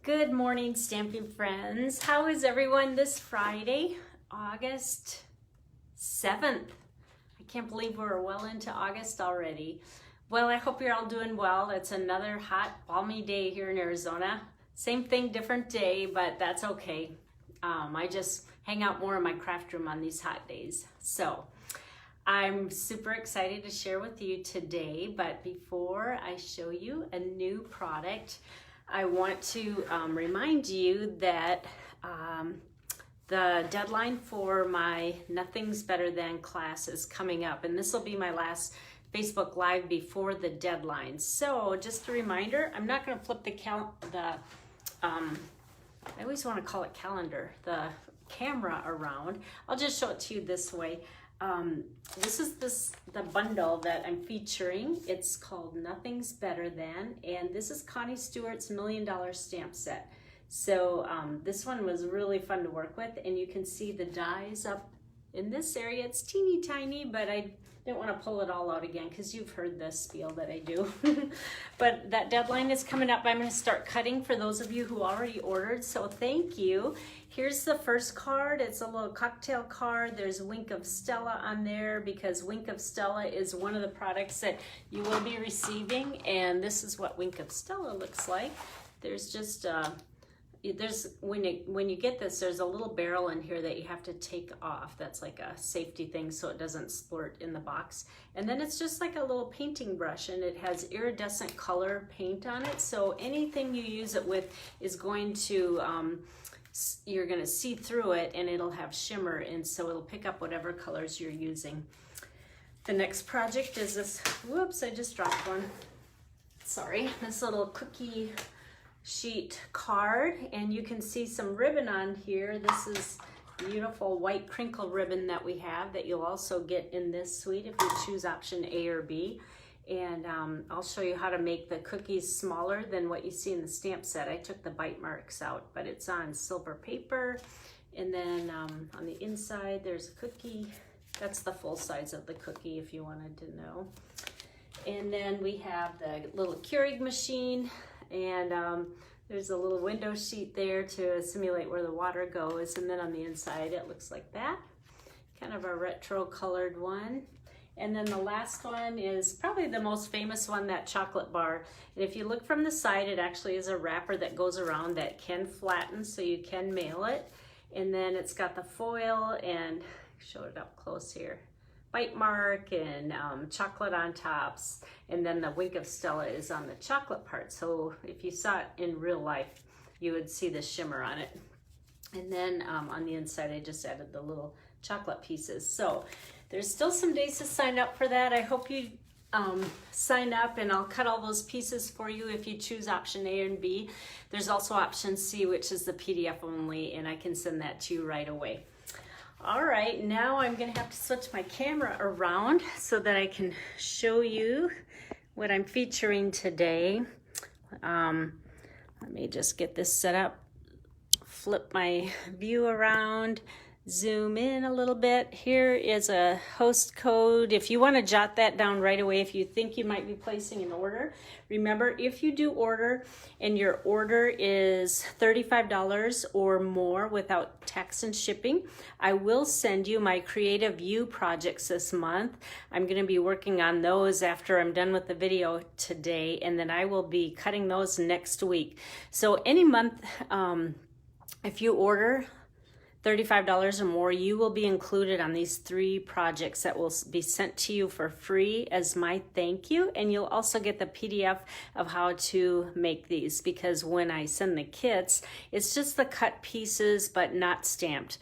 Good morning, Stamping friends. How is everyone this Friday, August 7th? I can't believe we're well into August already. Well, I hope you're all doing well. It's another hot, balmy day here in Arizona. Same thing, different day, but that's okay. I just hang out more in my craft room on these hot days. So I'm super excited to share with you today, but before I show you a new product, I want to remind you that the deadline for my Nothing's Better Than class is coming up, and this will be my last Facebook Live before the deadline. So just a reminder, I'm not going to flip I always want to call it calendar, the camera around. I'll just show it to you this way. This is the bundle that I'm featuring. It's called Nothing's Better Than, and this is Connie Stewart's $1 Million Stamp Set. So this one was really fun to work with, and you can see the dies up in this area. It's teeny tiny, but I didn't want to pull it all out again because you've heard this spiel that I do. But that deadline is coming up. I'm going to start cutting for those of you who already ordered, so thank you. Here's the first card. It's a little cocktail card. There's Wink of Stella on there because Wink of Stella is one of the products that you will be receiving, and this is what Wink of Stella looks like. There's just when you get this, there's a little barrel in here that you have to take off. That's like a safety thing so it doesn't splurt in the box. And then it's just like a little painting brush, and it has iridescent color paint on it. So anything you use it with is going to, you're going to see through it, and it'll have shimmer, and so it'll pick up whatever colors you're using. The next project is this, whoops, I just dropped one. Sorry, this little cookie sheet card, and you can see some ribbon on here. This is beautiful white crinkle ribbon that we have that you'll also get in this suite if you choose option A or B. And I'll show you how to make the cookies smaller than what you see in the stamp set. I took the bite marks out, but it's on silver paper. And then on the inside there's a cookie. That's the full size of the cookie if you wanted to know. And then we have the little Keurig machine, and there's a little window sheet there to simulate where the water goes. And then on the inside it looks like that, kind of a retro colored one. And then the last one is probably the most famous one, that chocolate bar. And if you look from the side, it actually is a wrapper that goes around that can flatten so you can mail it. And then it's got the foil, and show it up close here, bite mark and chocolate on tops, and then the Wink of Stella is on the chocolate part. So if you saw it in real life, you would see the shimmer on it. And then on the inside, I just added the little chocolate pieces. So there's still some days to sign up for that. I hope you sign up, and I'll cut all those pieces for you if you choose option A and B. There's also option C, which is the PDF only, and I can send that to you right away. All right, now I'm gonna have to switch my camera around so that I can show you what I'm featuring today. Let me just get this set up, flip my view around, zoom in a little bit. Here is a host code. If you want to jot that down right away, if you think you might be placing an order, remember, if you do order and your order is $35 or more without tax and shipping, I will send you my Creative You projects this month. I'm going to be working on those after I'm done with the video today, and then I will be cutting those next week. So any month, if you order $35 or more, you will be included on these 3 projects that will be sent to you for free as my thank you. And you'll also get the PDF of how to make these, because when I send the kits, it's just the cut pieces but not stamped.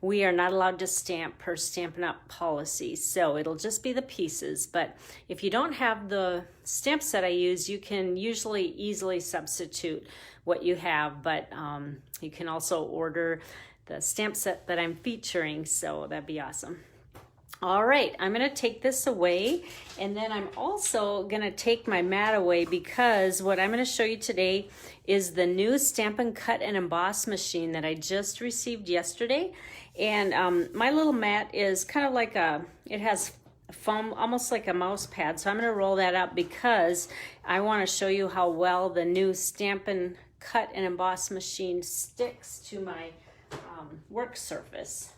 We are not allowed to stamp per Stampin' Up! Policy, so it'll just be the pieces. But if you don't have the stamp set I use, you can usually easily substitute what you have, but you can also order the stamp set that I'm featuring, so that'd be awesome. All right, I'm gonna take this away, and then I'm also gonna take my mat away, because what I'm gonna show you today is the new Stampin' Cut and Emboss machine that I just received yesterday. And my little mat is kind of like it has foam, almost like a mouse pad. So I'm going to roll that up because I want to show you how well the new Stampin' Cut and Emboss machine sticks to my work surface.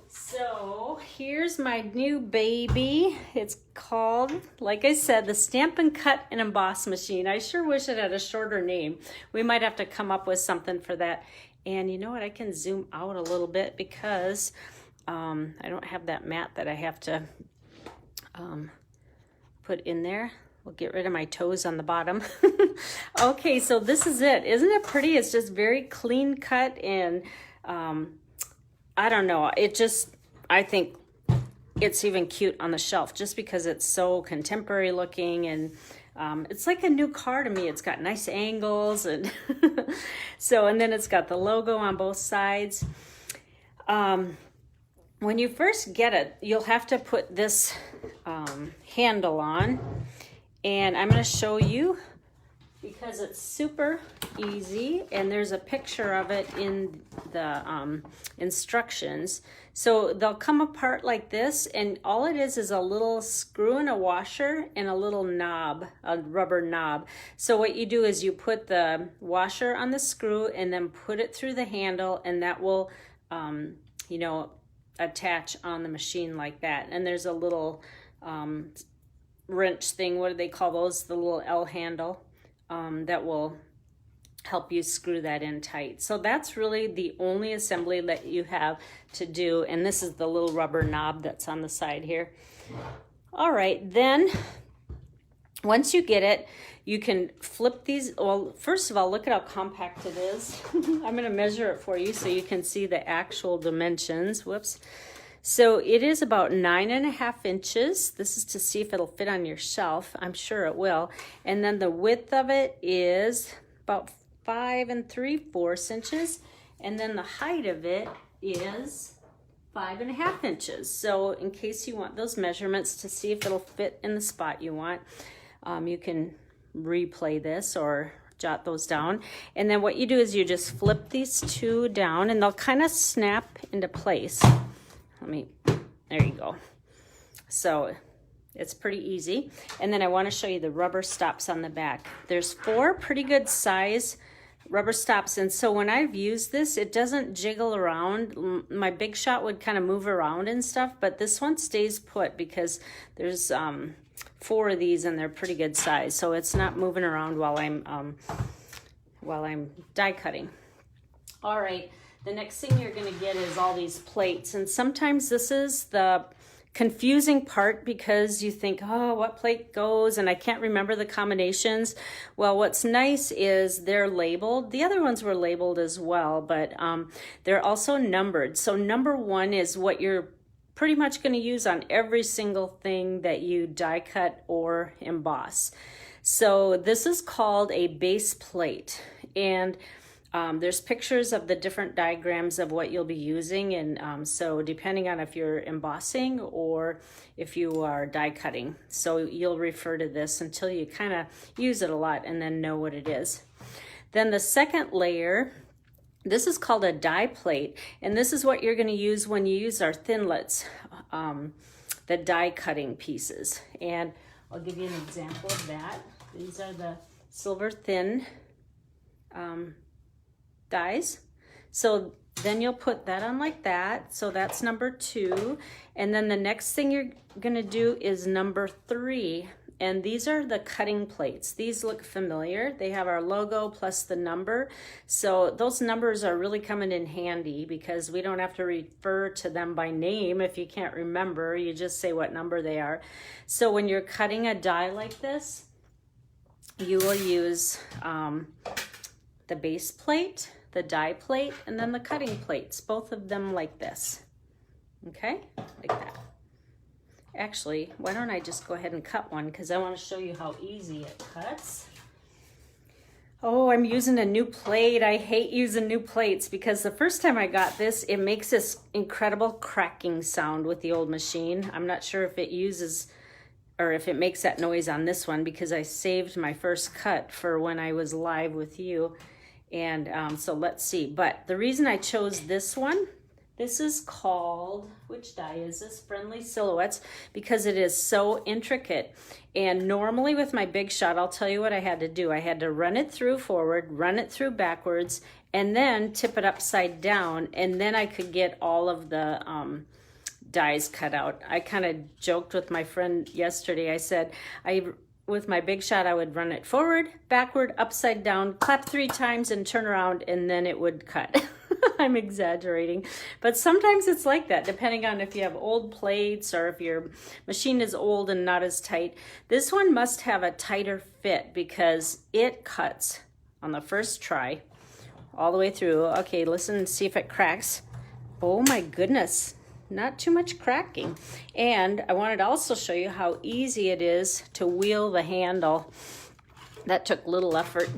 So here's my new baby. It's called, like I said, the Stampin' Cut and Emboss machine. I sure wish it had a shorter name. We might have to come up with something for that. And you know what? I can zoom out a little bit because I don't have that mat that I have to put in there. We'll get rid of my toes on the bottom. Okay, so this is it. Isn't it pretty? It's just very clean cut, and I don't know. I think it's even cute on the shelf just because it's so contemporary looking, and it's like a new car to me. It's got nice angles, and and then it's got the logo on both sides. When you first get it, you'll have to put this handle on, and I'm going to show you because it's super easy, and there's a picture of it in the instructions. So they'll come apart like this, and all it is a little screw and a washer and a little knob, a rubber knob. So what you do is you put the washer on the screw and then put it through the handle, and that will, you know, attach on the machine like that. And there's a little wrench thing, what do they call those? The little L handle that will help you screw that in tight. So that's really the only assembly that you have to do. And this is the little rubber knob that's on the side here. All right, then once you get it, you can flip these. Well, first of all, look at how compact it is. I'm going to measure it for you so you can see the actual dimensions. Whoops. So it is about 9.5 inches. This is to see if it'll fit on your shelf. I'm sure it will. And then the width of it is about 5 3/4 inches. And then the height of it is 5.5 inches. So in case you want those measurements to see if it'll fit in the spot you want, you can replay this or jot those down. And then what you do is you just flip these two down, and they'll kind of snap into place. There you go. So it's pretty easy. And then I want to show you the rubber stops on the back. There's 4 pretty good size rubber stops, and so when I've used this, it doesn't jiggle around. My Big Shot would kind of move around and stuff, but this one stays put because there's 4 of these, and they're pretty good size, so it's not moving around while I'm die cutting. All right, the next thing you're going to get is all these plates, and sometimes this is the confusing part because you think, oh, what plate goes, and I can't remember the combinations. Well, what's nice is they're labeled. The other ones were labeled as well, but they're also numbered. So number 1 is what you're pretty much going to use on every single thing that you die cut or emboss. So this is called a base plate, and there's pictures of the different diagrams of what you'll be using, and so depending on if you're embossing or if you are die cutting, so you'll refer to this until you kind of use it a lot and then know what it is. Then the second layer, this is called a die plate, and this is what you're going to use when you use our thinlits, the die cutting pieces. And I'll give you an example of that. These are the silver thin dies. So then you'll put that on like that. So that's number 2. And then the next thing you're going to do is number 3. And these are the cutting plates. These look familiar. They have our logo plus the number. So those numbers are really coming in handy because we don't have to refer to them by name if you can't remember. You just say what number they are. So when you're cutting a die like this, you will use the base plate, the die plate, and then the cutting plates, both of them like this. Okay, like that. Actually, why don't I just go ahead and cut one because I want to show you how easy it cuts. Oh, I'm using a new plate. I hate using new plates because the first time I got this, it makes this incredible cracking sound with the old machine. I'm not sure if it uses or if it makes that noise on this one because I saved my first cut for when I was live with you. And so let's see. But the reason I chose this one This is called, which die is this? Friendly Silhouettes, because it is so intricate. And normally with my Big Shot, I'll tell you what I had to do. I had to run it through forward, run it through backwards, and then tip it upside down, and then I could get all of the dies cut out. I kind of joked with my friend yesterday. I said, with my Big Shot, I would run it forward, backward, upside down, clap 3 times and turn around, and then it would cut. I'm exaggerating, but sometimes it's like that, depending on if you have old plates or if your machine is old and not as tight. This one must have a tighter fit because it cuts on the first try all the way through. Okay, listen and see if it cracks. Oh my goodness, not too much cracking. And I wanted to also show you how easy it is to wheel the handle. That took little effort.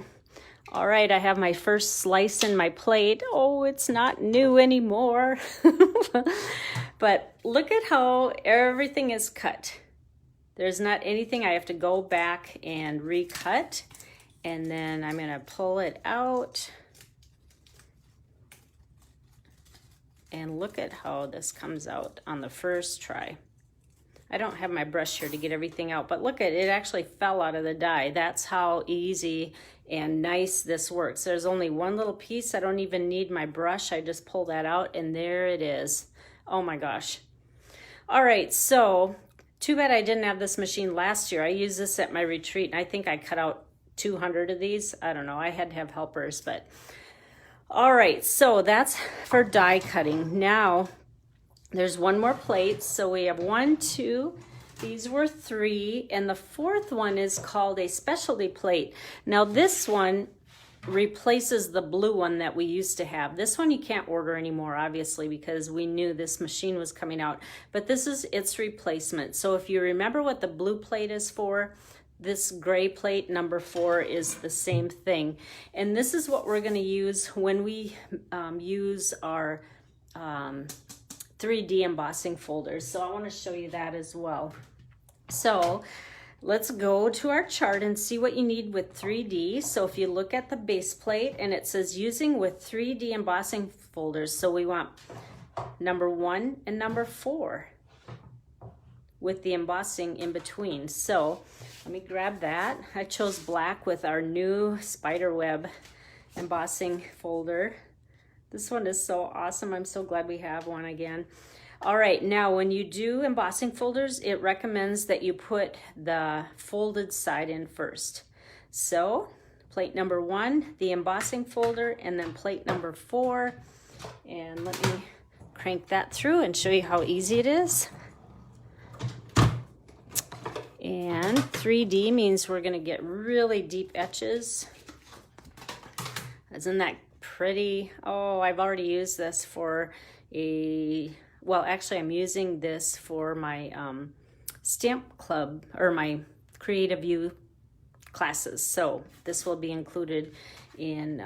All right, I have my first slice in my plate. Oh, it's not new anymore. But look at how everything is cut. There's not anything I have to go back and recut. And then I'm gonna pull it out. And look at how this comes out on the first try. I don't have my brush here to get everything out, but look at it, it actually fell out of the die. That's how easy and nice this works. There's only one little piece. I don't even need my brush. I just pull that out and there it is. Oh my gosh. All right, so too bad I didn't have this machine last year. I used this at my retreat and I think I cut out 200 of these. I don't know, I had to have helpers, but all right, so that's for die cutting. Now, there's one more plate. So we have 1, 2, these were 3, and the 4th one is called a specialty plate. Now this one replaces the blue one that we used to have. This one you can't order anymore, obviously, because we knew this machine was coming out, but this is its replacement. So if you remember what the blue plate is for, this gray plate, number 4, is the same thing. And this is what we're gonna use when we use our 3D embossing folders. So I wanna show you that as well. So let's go to our chart and see what you need with 3D. So if you look at the base plate and it says using with 3D embossing folders. So we want number 1 and number 4 with the embossing in between. So let me grab that. I chose black with our new spiderweb embossing folder. This one is so awesome. I'm so glad we have one again. All right, now when you do embossing folders, it recommends that you put the folded side in first. So plate number 1, the embossing folder, and then plate number 4. And let me crank that through and show you how easy it is. And 3D means we're gonna get really deep etches. Isn't that pretty? Oh, I've already used this for well, actually I'm using this for my stamp club or my Creative View classes. So this will be included in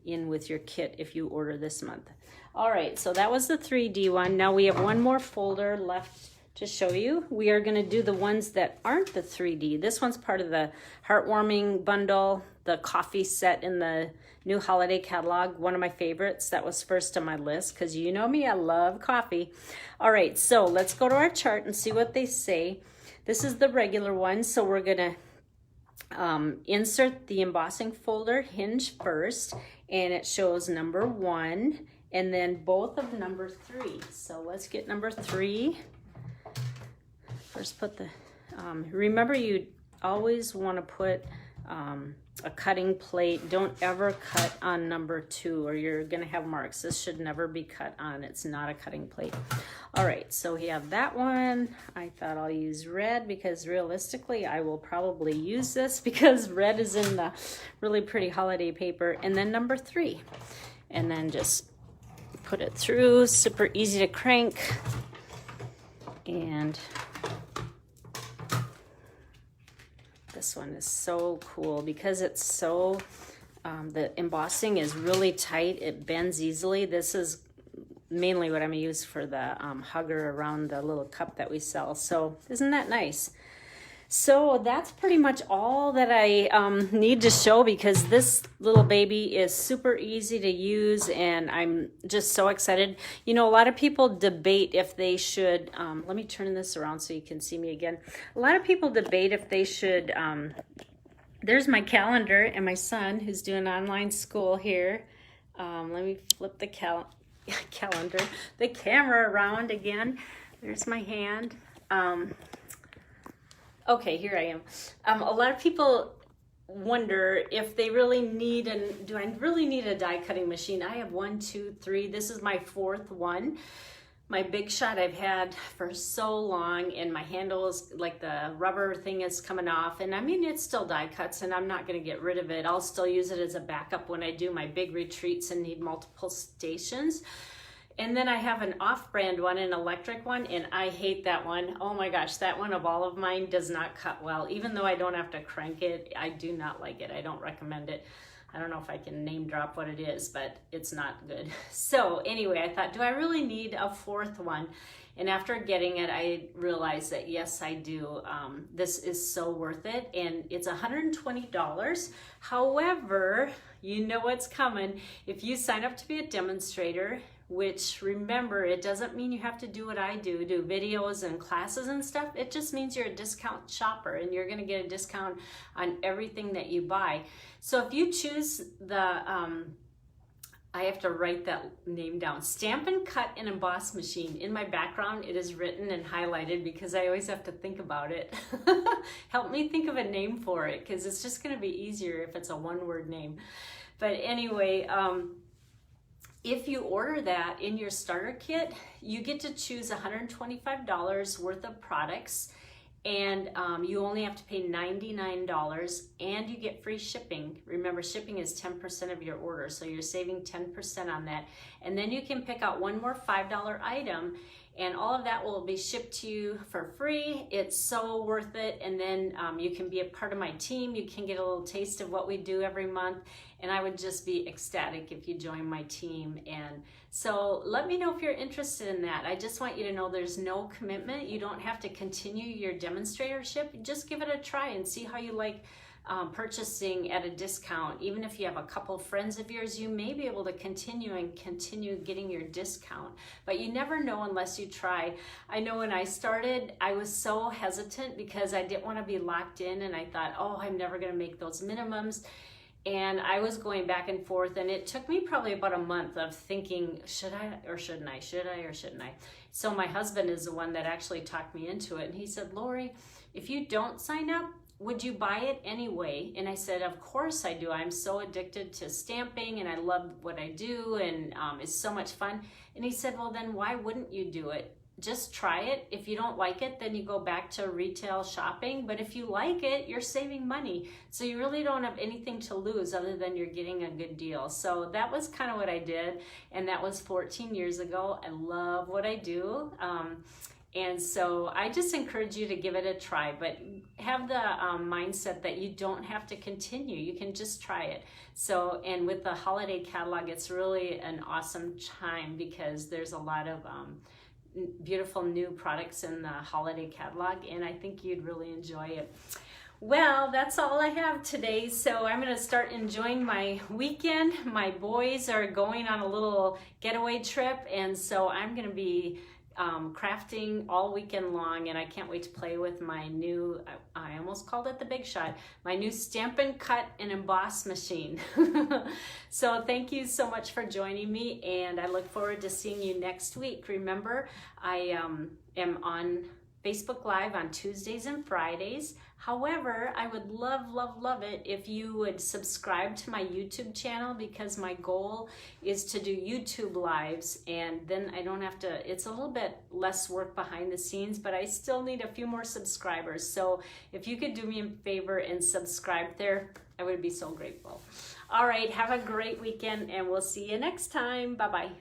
with your kit if you order this month. All right, so that was the 3D one. Now we have one more folder left to show you. We are gonna do the ones that aren't the 3D. This one's part of the Heartwarming bundle, the coffee set in the new holiday catalog, one of my favorites. That was first on my list because you know me, I love coffee. All right, so let's go to our chart and see what they say. This is the regular one, so we're gonna insert the embossing folder hinge first, and it shows number 1 and then both of number 3. So let's get number 3. First put the, remember you always want to put a cutting plate. Don't ever cut on number 2 or you're going to have marks. This should never be cut on. It's not a cutting plate. All right, so we have that one. I thought I'll use red because realistically I will probably use this because red is in the really pretty holiday paper. And then number 3. And then just put it through. Super easy to crank. And this one is so cool because it's so, the embossing is really tight. It bends easily. This is mainly what I'm gonna use for the hugger around the little cup that we sell. So isn't that nice? So that's pretty much all that I need to show, because this little baby is super easy to use and I'm just so excited. You know, a lot of people debate if they should, let me turn this around so you can see me again. A lot of people debate if they should, there's my calendar and my son who's doing online school here. Let me flip the calendar, the camera around again. There's my hand. Okay, here I am. A lot of people wonder if they really need, do I really need a die cutting machine? I have 1, 2, 3. This is my 4th one. My Big Shot I've had for so long, and my handle is like the rubber thing is coming off. And I mean, it still die cuts and I'm not gonna get rid of it. I'll still use it as a backup when I do my big retreats and need multiple stations. And then I have an off-brand one, an electric one, and I hate that one. Oh my gosh, that one of all of mine does not cut well. Even though I don't have to crank it, I do not like it. I don't recommend it. I don't know if I can name drop what it is, but it's not good. So anyway, I thought, do I really need a 4th one? And after getting it, I realized that yes, I do. This is so worth it, and it's $120. However, you know what's coming. If you sign up to be a demonstrator, which remember, it doesn't mean you have to do what I do videos and classes and stuff. It just means you're a discount shopper and you're gonna get a discount on everything that you buy. So if you choose the, I have to write that name down, Stampin' Cut and Emboss Machine. In my background, it is written and highlighted because I always have to think about it. Help me think of a name for it, because it's just gonna be easier if it's a one-word name. But anyway, if you order that in your starter kit, you get to choose $125 worth of products, and you only have to pay $99, and you get free shipping. Remember, shipping is 10% of your order, so you're saving 10% on that. And then you can pick out one more $5 item, and all of that will be shipped to you for free. It's so worth it. And then you can be a part of my team. You can get a little taste of what we do every month. And I would just be ecstatic if you join my team. And so let me know if you're interested in that. I just want you to know there's no commitment. You don't have to continue your demonstratorship. Just give it a try and see how you like purchasing at a discount. Even if you have a couple friends of yours, you may be able to continue getting your discount, but you never know unless you try. I know when I started, I was so hesitant because I didn't want to be locked in, and I thought, oh, I'm never going to make those minimums. And I was going back and forth, and it took me probably about a month of thinking, should I or shouldn't I? Should I or shouldn't I? So my husband is the one that actually talked me into it, and he said, Lori, if you don't sign up, would you buy it anyway? And I said, of course I do. I'm so addicted to stamping and I love what I do, and it's so much fun. And he said, well, then why wouldn't you do it? Just try it. If you don't like it, then you go back to retail shopping. But if you like it, you're saving money. So you really don't have anything to lose other than you're getting a good deal. So that was kind of what I did. And that was 14 years ago. I love what I do. And so I just encourage you to give it a try, but have the mindset that you don't have to continue. You can just try it. So, and with the holiday catalog, it's really an awesome time because there's a lot of beautiful new products in the holiday catalog, and I think you'd really enjoy it. Well, that's all I have today. So I'm going to start enjoying my weekend. My boys are going on a little getaway trip, and so I'm going to be crafting all weekend long, and I can't wait to play with my new, I almost called it the Big Shot, my new Stampin' Cut and Emboss machine. So thank you so much for joining me, and I look forward to seeing you next week. Remember, I am on Facebook Live on Tuesdays and Fridays. However, I would love, love, love it if you would subscribe to my YouTube channel, because my goal is to do YouTube lives, and then I don't have to, it's a little bit less work behind the scenes, but I still need a few more subscribers. So if you could do me a favor and subscribe there, I would be so grateful. All right, have a great weekend, and we'll see you next time. Bye-bye.